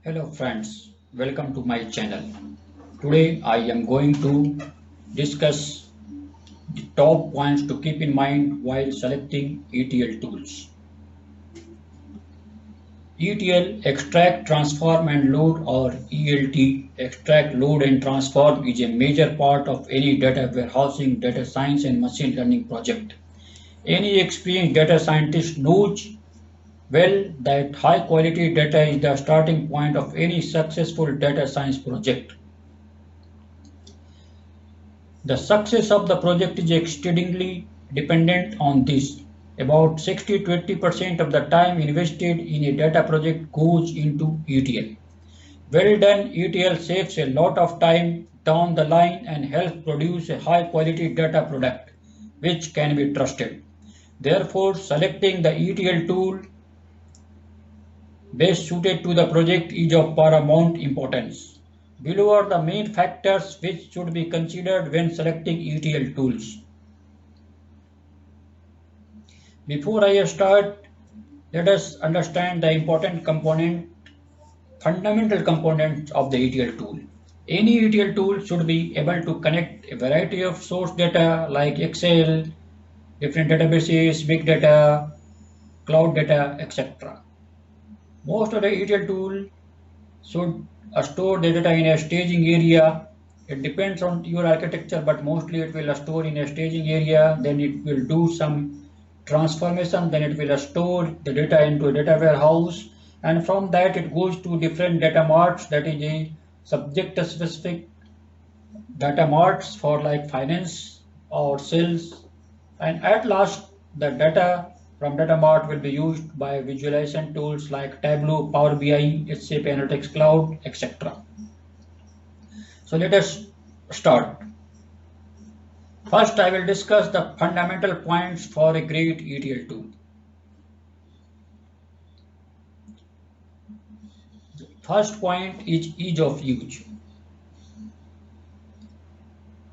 Hello friends, welcome to my channel. Today I am going to discuss the top points to keep in mind while selecting ETL tools. ETL, extract, transform and load, or ELT, extract, load and transform, is a major part of any data warehousing, data science and machine learning project. Any experienced data scientist knows well that high quality data is the starting point of any successful data science project. The success of the project is exceedingly dependent on this. About 60-20% of the time invested in a data project goes into ETL. Well done ETL saves a lot of time down the line and helps produce a high quality data product which can be trusted. Therefore, selecting the ETL tool best suited to the project is of paramount importance. Below are the main factors which should be considered when selecting ETL tools. Before I start, let us understand the fundamental components of the ETL tool. Any ETL tool should be able to connect a variety of source data like Excel, different databases, big data, cloud data, etc. Most of the ETL tool should store the data in a staging area. It depends on your architecture, but mostly it will store in a staging area. Then it will do some transformation. Then it will store the data into a data warehouse. And from that, it goes to different data marts. That is a subject specific data marts for like finance or sales. And at last, the data from data mart will be used by visualization tools like Tableau, Power BI, SAP Analytics Cloud, etc. So let us start. First, I will discuss the fundamental points for a great ETL tool. First point is ease of use.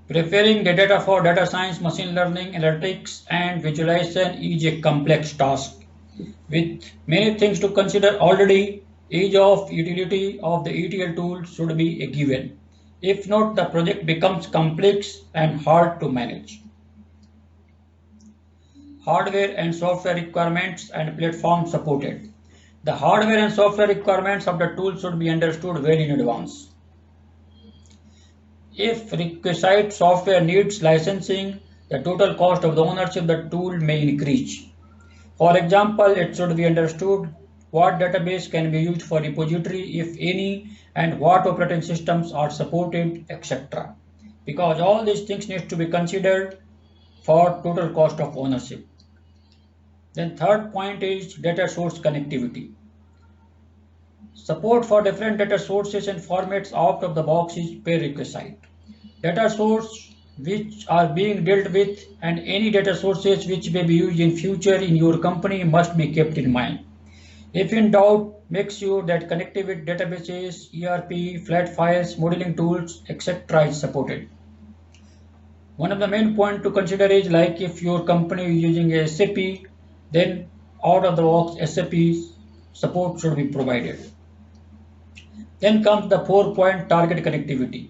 Preparing the data for data science, machine learning, analytics, and visualization is a complex task. With many things to consider already, ease of utility of the ETL tool should be a given. If not, the project becomes complex and hard to manage. Hardware and software requirements and platform supported. The hardware and software requirements of the tool should be understood well in advance. If requisite software needs licensing, the total cost of the ownership of the tool may increase. For example, it should be understood what database can be used for repository, if any, and what operating systems are supported, etc. Because all these things need to be considered for total cost of ownership. Then third point is data source connectivity. Support for different data sources and formats out of the box is prerequisite. Data source which are being dealt with and any data sources which may be used in future in your company must be kept in mind. If in doubt, make sure that connectivity with databases, ERP, flat files, modeling tools, etc. is supported. One of the main points to consider is like if your company is using a SAP, then out of the box SAP support should be provided. Then comes the 4-point target connectivity.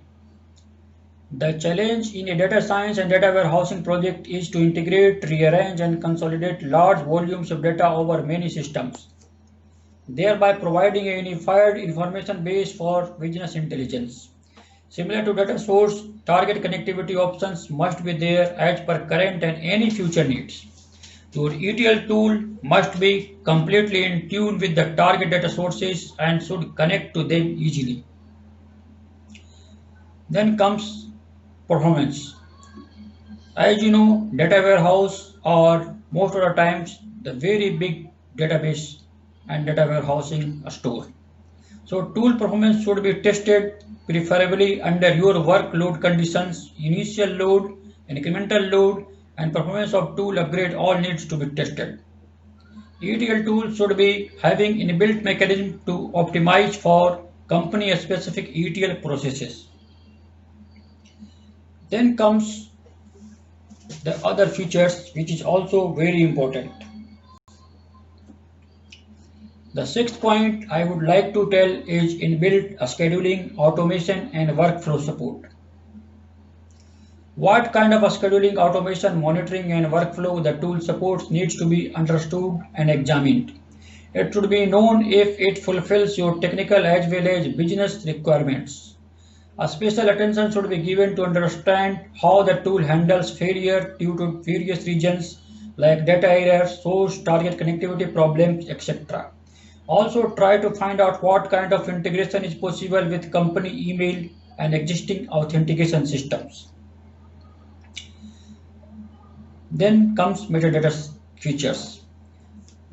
The challenge in a data science and data warehousing project is to integrate, rearrange, and consolidate large volumes of data over many systems, thereby providing a unified information base for business intelligence. Similar to data source, target connectivity options must be there as per current and any future needs. Your ETL tool must be completely in tune with the target data sources and should connect to them easily. Then comes performance. As you know, data warehouse are most of the times the very big database and data warehousing store. So tool performance should be tested preferably under your workload conditions, initial load, incremental load, and performance of tool upgrade all needs to be tested. ETL tool should be having inbuilt mechanism to optimize for company specific ETL processes. Then comes the other features which is also very important. The sixth point I would like to tell is inbuilt scheduling, automation, and workflow support. What kind of scheduling, automation, monitoring, and workflow the tool supports needs to be understood and examined. It should be known if it fulfills your technical as well as business requirements. A special attention should be given to understand how the tool handles failure due to various reasons like data errors, source, target connectivity problems, etc. Also try to find out what kind of integration is possible with company email and existing authentication systems. Then comes metadata features.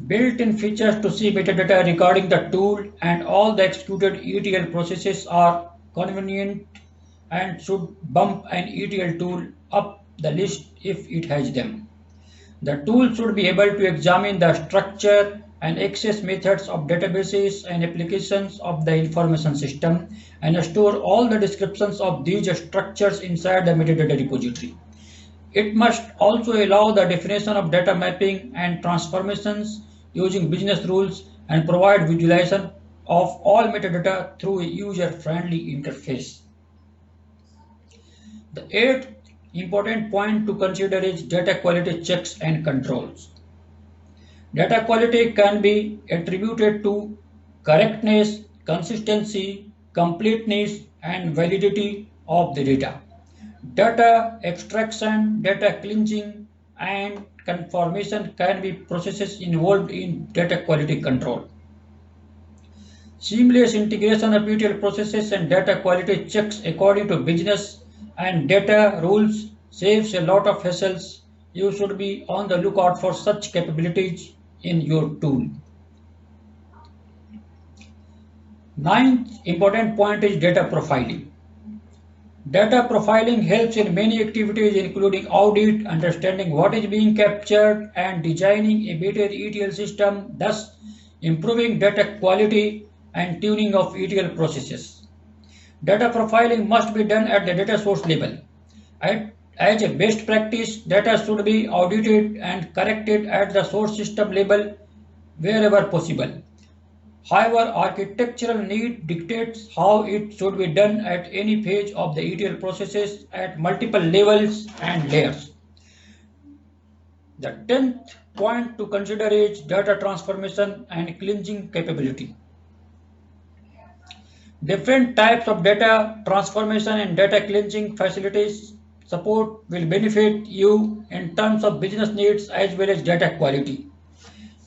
Built-in features to see metadata regarding the tool and all the executed ETL processes are convenient and should bump an ETL tool up the list if it has them. The tool should be able to examine the structure and access methods of databases and applications of the information system and store all the descriptions of these structures inside the metadata repository. It must also allow the definition of data mapping and transformations using business rules and provide visualization of all metadata through a user-friendly interface. The eighth important point to consider is data quality checks and controls. Data quality can be attributed to correctness, consistency, completeness, and validity of the data. Data extraction, data cleansing, and confirmation can be processes involved in data quality control. Seamless integration of ETL processes and data quality checks according to business and data rules saves a lot of hassles. You should be on the lookout for such capabilities in your tool. Ninth important point is data profiling. Data profiling helps in many activities including audit, understanding what is being captured, and designing a better ETL system, thus improving data quality and tuning of ETL processes. Data profiling must be done at the data source level. As a best practice, data should be audited and corrected at the source system level wherever possible. However, architectural need dictates how it should be done at any phase of the ETL processes at multiple levels and layers. The 10th point to consider is data transformation and cleansing capability. Different types of data transformation and data cleansing facilities support will benefit you in terms of business needs as well as data quality.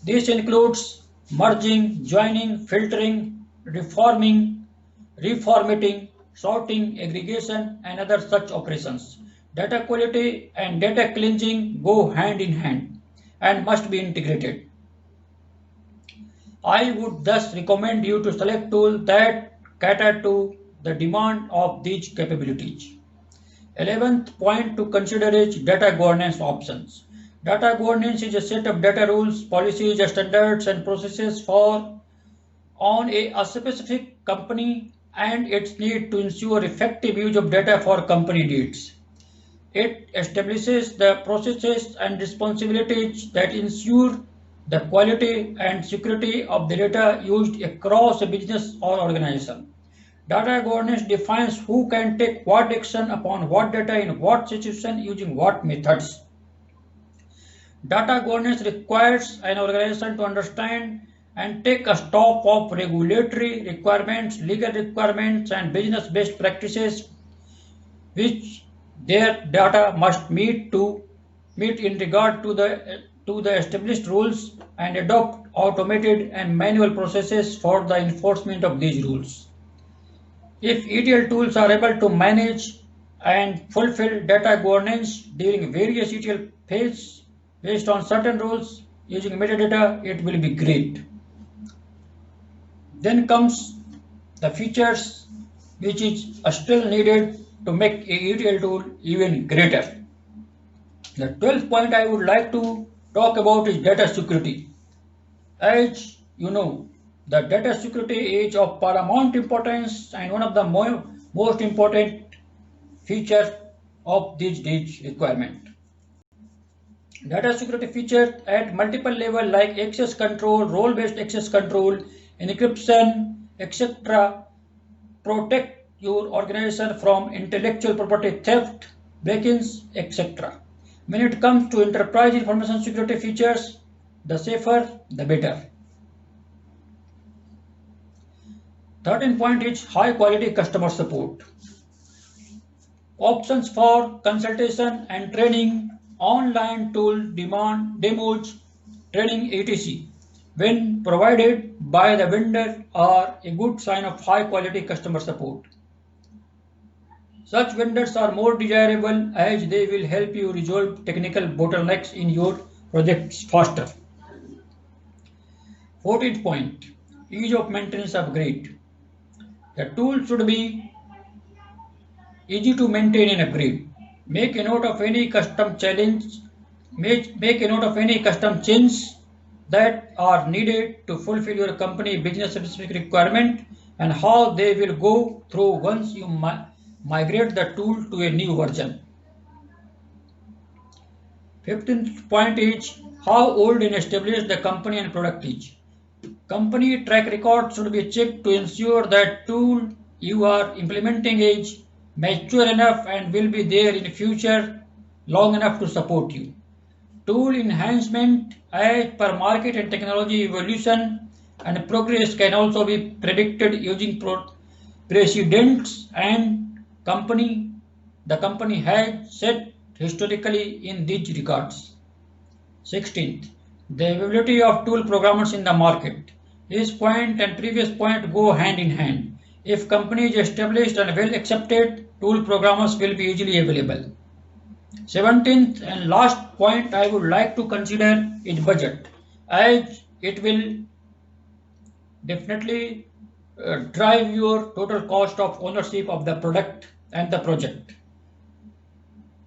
This includes merging, joining, filtering, reforming, reformatting, sorting, aggregation, and other such operations. Data quality and data cleansing go hand in hand and must be integrated. I would thus recommend you to select tools that cater to the demand of these capabilities. 11th point to consider is data governance options. Data governance is a set of data rules, policies, standards, and processes for on a specific company and its need to ensure effective use of data for company needs. It establishes the processes and responsibilities that ensure the quality and security of the data used across a business or organization. Data governance defines who can take what action upon what data in what situation using what methods. Data governance requires an organization to understand and take a stock of regulatory requirements, legal requirements, and business best practices which their data must meet in regard to the established rules and adopt automated and manual processes for the enforcement of these rules. If ETL tools are able to manage and fulfill data governance during various ETL phases based on certain rules using metadata, it will be great. Then comes the features which is still needed to make a ETL tool even greater. The 12th point I would like to talk about is data security. As you know, the data security is of paramount importance and one of the most important features of this days requirement. Data security features at multiple levels like access control, role-based access control, encryption, etc. Protect your organization from intellectual property theft, break-ins, etc. When it comes to enterprise information security features, the safer, the better. 13th point is high quality customer support. Options for consultation and training, online tool demand demos, training etc. when provided by the vendor are a good sign of high quality customer support. Such vendors are more desirable as they will help you resolve technical bottlenecks in your projects faster. 14th point, ease of maintenance upgrade. The tool should be easy to maintain and upgrade. Make a note of any custom challenge. Make a note of any custom changes that are needed to fulfill your company business specific requirement and how they will go through once you migrate the tool to a new version. 15th point is how old and established the company and product is. Company track record should be checked to ensure that tool you are implementing is mature enough and will be there in the future long enough to support you. Tool enhancement as per market and technology evolution and progress can also be predicted using precedents and the company has set historically in these regards. 16th, the availability of tool programmers in the market. This point and previous point go hand in hand. If company is established and well accepted, tool programmers will be easily available. 17th and last point I would like to consider is budget, as it will definitely drive your total cost of ownership of the product and the project.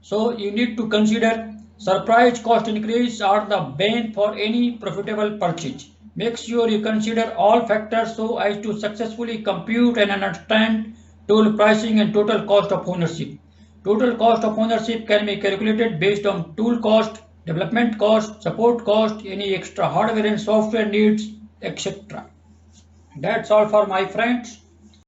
So you need to consider surprise cost increase are the bane for any profitable purchase. Make sure you consider all factors so as to successfully compute and understand tool pricing and total cost of ownership. Total cost of ownership can be calculated based on tool cost, development cost, support cost, any extra hardware and software needs, etc. That's all for my friends.